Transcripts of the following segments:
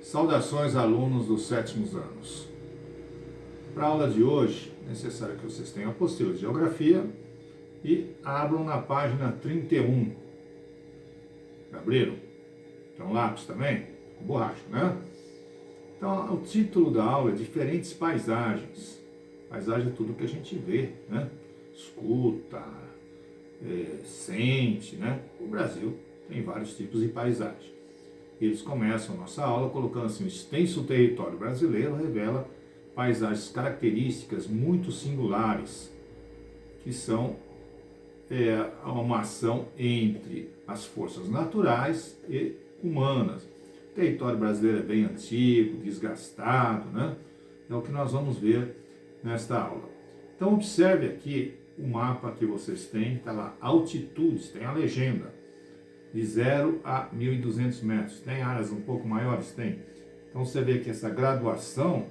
Saudações, alunos dos sétimos anos. Para a aula de hoje, é necessário que vocês tenham a apostila de Geografia e abram na página 31. Já abriram? Tem um lápis também? Com borracha, né? Então, o título da aula é Diferentes Paisagens. Paisagem é tudo que a gente vê, né? Escuta, sente, né? O Brasil tem vários tipos de paisagem. Eles começam a nossa aula colocando assim: o extenso território brasileiro revela paisagens características muito singulares, que são uma ação entre as forças naturais e humanas. O território brasileiro é bem antigo, desgastado, né? É o que nós vamos ver nesta aula. Então observe aqui o mapa que vocês têm, está lá, altitudes, tem a legenda. De 0 a 1.200 metros. Tem áreas um pouco maiores? Tem. Então você vê que essa graduação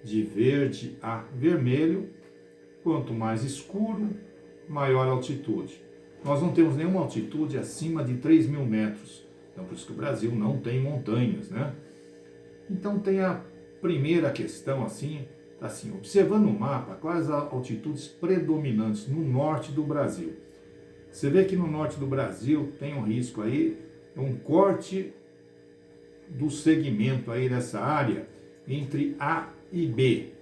de verde a vermelho, quanto mais escuro, maior a altitude. Nós não temos nenhuma altitude acima de 3.000 metros. Então por isso que o Brasil não tem montanhas, né? Então tem a primeira questão assim, tá assim, observando o mapa, quais as altitudes predominantes no norte do Brasil. Você vê que no norte do Brasil tem um risco aí, um corte do segmento aí dessa área entre A e B.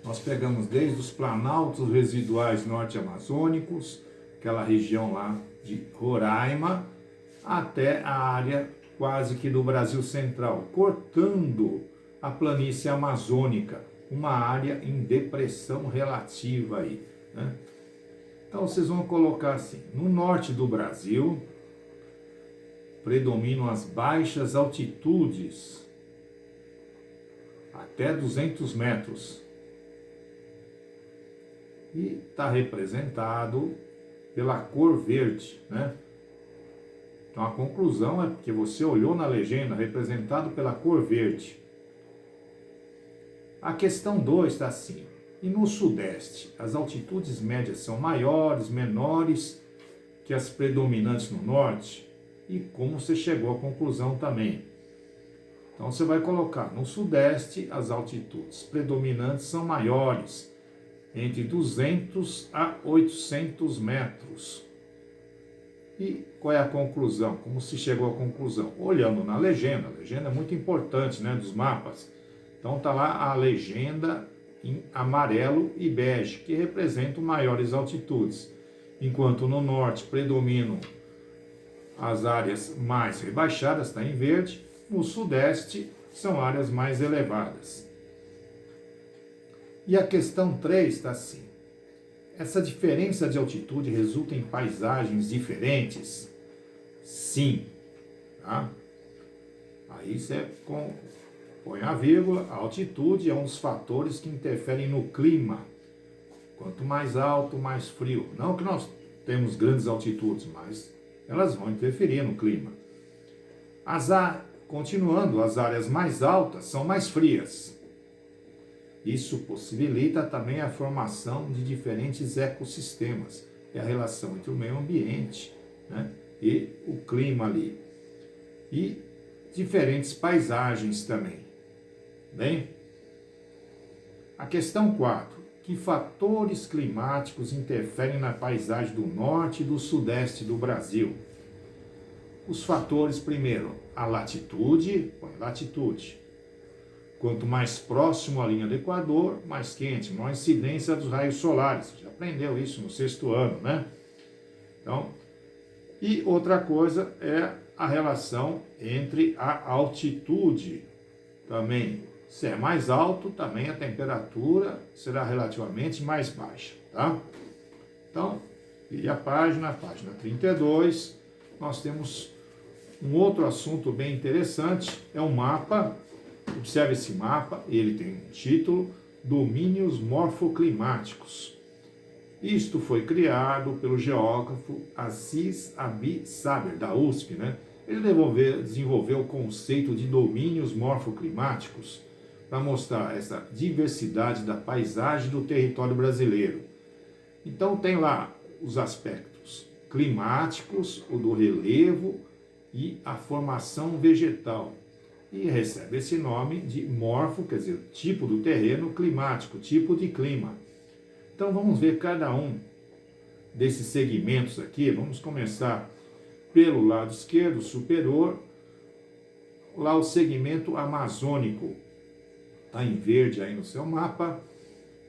Nós pegamos desde os planaltos residuais norte-amazônicos, aquela região lá de Roraima, até a área quase que do Brasil central, cortando a planície amazônica, uma área em depressão relativa aí, né? Então vocês vão colocar assim: no norte do Brasil predominam as baixas altitudes, até 200 metros. E está representado pela cor verde, né? Então a conclusão é porque você olhou na legenda, representado pela cor verde. A questão 2 está assim: e no sudeste, as altitudes médias são maiores, menores que as predominantes no norte? E como você chegou à conclusão também? Então você vai colocar: no sudeste, as altitudes predominantes são maiores, entre 200 a 800 metros. E qual é a conclusão? Como se chegou à conclusão? Olhando na legenda, a legenda é muito importante, né, dos mapas. Então está lá a legenda em amarelo e bege, que representam maiores altitudes, enquanto no norte predominam as áreas mais rebaixadas, está em verde, no sudeste são áreas mais elevadas. E a questão 3 está assim: essa diferença de altitude resulta em paisagens diferentes? Sim. Tá? Aí você põe a vírgula. A altitude é um dos fatores que interferem no clima. Quanto mais alto, mais frio. Não que nós temos grandes altitudes, mas elas vão interferir no clima. Continuando, as áreas mais altas são mais frias. Isso possibilita também a formação de diferentes ecossistemas. É a relação entre o meio ambiente, né, e o clima ali. E diferentes paisagens também. Bem, a questão 4. Que fatores climáticos interferem na paisagem do norte e do sudeste do Brasil? Os fatores, primeiro, a latitude. Latitude. Quanto mais próximo à linha do Equador, mais quente, maior incidência dos raios solares. Você já aprendeu isso no 6º ano, né? Então, e outra coisa é a relação entre a altitude também. Se é mais alto, também a temperatura será relativamente mais baixa, tá? Então, vire a página 32, nós temos um outro assunto bem interessante, é um mapa. Observe esse mapa, ele tem um título: Domínios Morfoclimáticos. Isto foi criado pelo geógrafo Aziz Abi Saber, da USP, né? Ele desenvolveu o conceito de domínios morfoclimáticos para mostrar essa diversidade da paisagem do território brasileiro. Então tem lá os aspectos climáticos, o do relevo e a formação vegetal. e recebe esse nome de morfo, quer dizer, tipo do terreno, climático, tipo de clima. Então vamos ver cada um desses segmentos aqui. Vamos começar pelo lado esquerdo, superior, lá o segmento amazônico. Está em verde aí no seu mapa.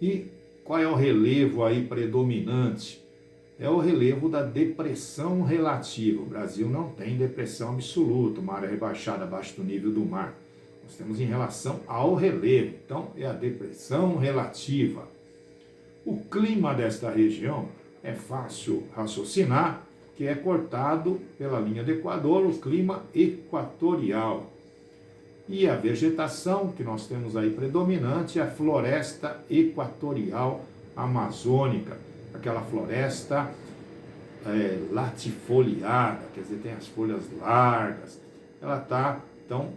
E qual é o relevo aí predominante? É o relevo da depressão relativa. O Brasil não tem depressão absoluta, uma área rebaixada abaixo do nível do mar. Nós temos em relação ao relevo. Então, é a depressão relativa. O clima desta região é fácil raciocinar, que é cortado pela linha do Equador, o clima equatorial. E a vegetação que nós temos aí predominante é a floresta equatorial amazônica, aquela floresta latifoliada, quer dizer, tem as folhas largas. Ela está, então,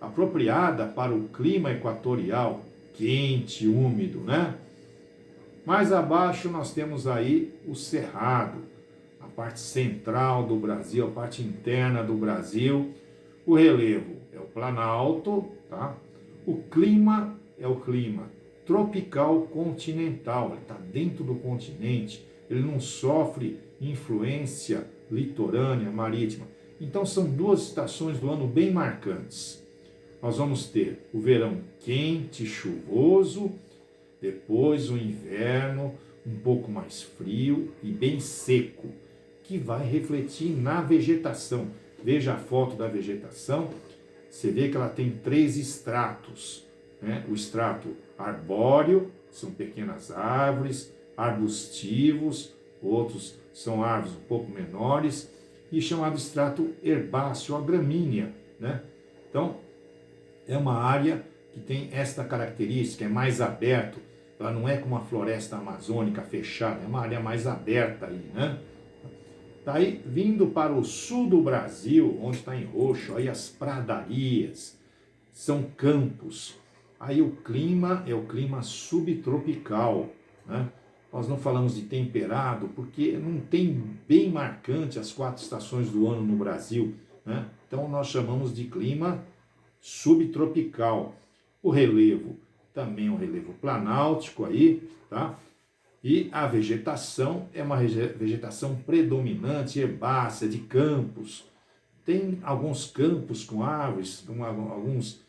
apropriada para o clima equatorial, quente, úmido, né? Mais abaixo nós temos aí o Cerrado, a parte central do Brasil, a parte interna do Brasil. O relevo é o Planalto, tá? O clima é o clima tropical continental, ele está dentro do continente, ele não sofre influência litorânea, marítima. Então são duas estações do ano bem marcantes. Nós vamos ter o verão quente, chuvoso, depois o inverno um pouco mais frio e bem seco, que vai refletir na vegetação. Veja a foto da vegetação, você vê que ela tem 3 estratos, né? O estrato arbóreo, são pequenas árvores, arbustivos, outros são árvores um pouco menores, e chamado estrato herbáceo, a gramínea, né? Então, é uma área que tem esta característica, é mais aberto, ela não é como a floresta amazônica fechada, é uma área mais aberta aí, né? Daí, vindo para o sul do Brasil, onde está em roxo, aí as pradarias, são campos. Aí o clima é o clima subtropical, né? Nós não falamos de temperado, porque não tem bem marcante as 4 estações do ano no Brasil, né? Então nós chamamos de clima subtropical. O relevo também é um relevo planáltico aí, tá? E a vegetação é uma vegetação predominante, herbácea, de campos. Tem alguns campos com árvores, com alguns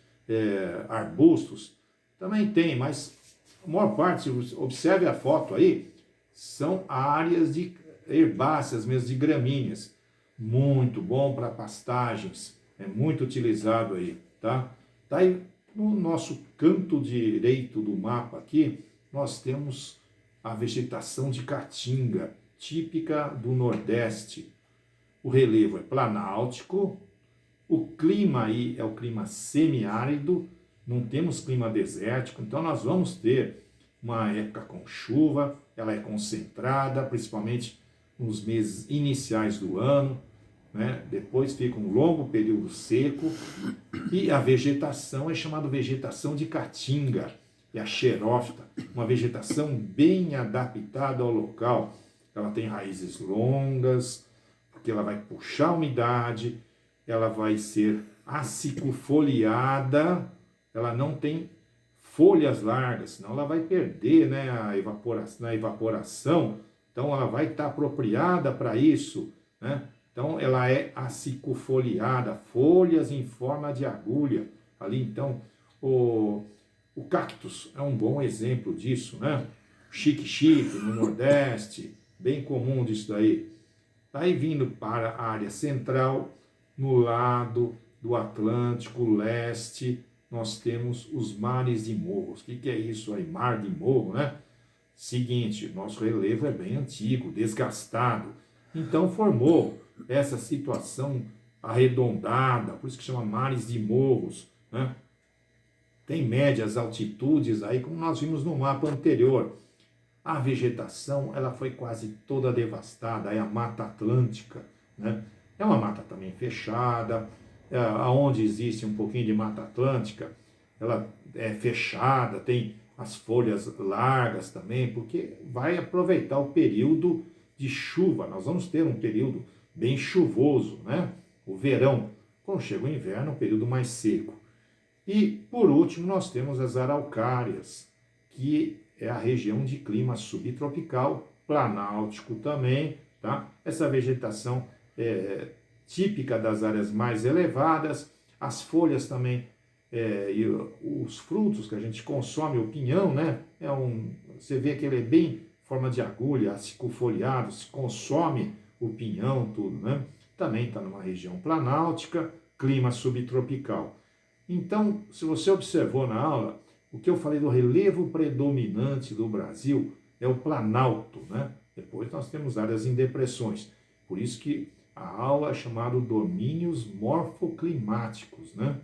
arbustos. Também tem, mas a maior parte, observe a foto aí, são áreas de herbáceas mesmo, de gramíneas. Muito bom para pastagens, é muito utilizado aí, tá? Daí, no nosso canto direito do mapa aqui, nós temos a vegetação de caatinga, típica do Nordeste. O relevo é planáltico, o clima aí é o clima semiárido, não temos clima desértico, então nós vamos ter uma época com chuva, ela é concentrada, principalmente nos meses iniciais do ano, né? Depois fica um longo período seco, e a vegetação é chamada vegetação de caatinga, é a xerófita, uma vegetação bem adaptada ao local. Ela tem raízes longas, porque ela vai puxar a umidade, ela vai ser acicufoliada, ela não tem folhas largas, senão ela vai perder, né, na evaporação, então ela vai estar apropriada para isso, né? Então ela é acicufoliada, folhas em forma de agulha, ali então o cactus é um bom exemplo disso, né? Xique-xique no Nordeste, bem comum disso daí. Aí vindo para a área central, no lado do Atlântico Leste, nós temos os mares de morros. O que é isso aí? Mar de morro, né? Seguinte, nosso relevo é bem antigo, desgastado. Então formou essa situação arredondada, por isso que chama mares de morros, né? Tem médias altitudes aí, como nós vimos no mapa anterior. A vegetação, ela foi quase toda devastada, é a Mata Atlântica, né? É uma mata também fechada, aonde existe um pouquinho de Mata Atlântica, ela é fechada, tem as folhas largas também, porque vai aproveitar o período de chuva. Nós vamos ter um período bem chuvoso, né? O verão Quando chega o inverno, é um período mais seco. E, por último, nós temos as araucárias, que é a região de clima subtropical, planáltico também, tá? Essa vegetação é típica das áreas mais elevadas, as folhas também, e os frutos que a gente consome, o pinhão, né? Você vê que ele é bem forma de agulha, acicufoliado, se consome o pinhão, tudo, né? Também está numa região planáltica, clima subtropical. Então, se você observou na aula, o que eu falei do relevo predominante do Brasil é o Planalto, né? Depois nós temos áreas em depressões. Por isso que a aula é chamada Domínios Morfoclimáticos, né?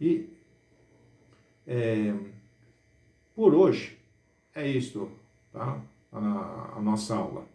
E por hoje é isso, tá? A nossa aula.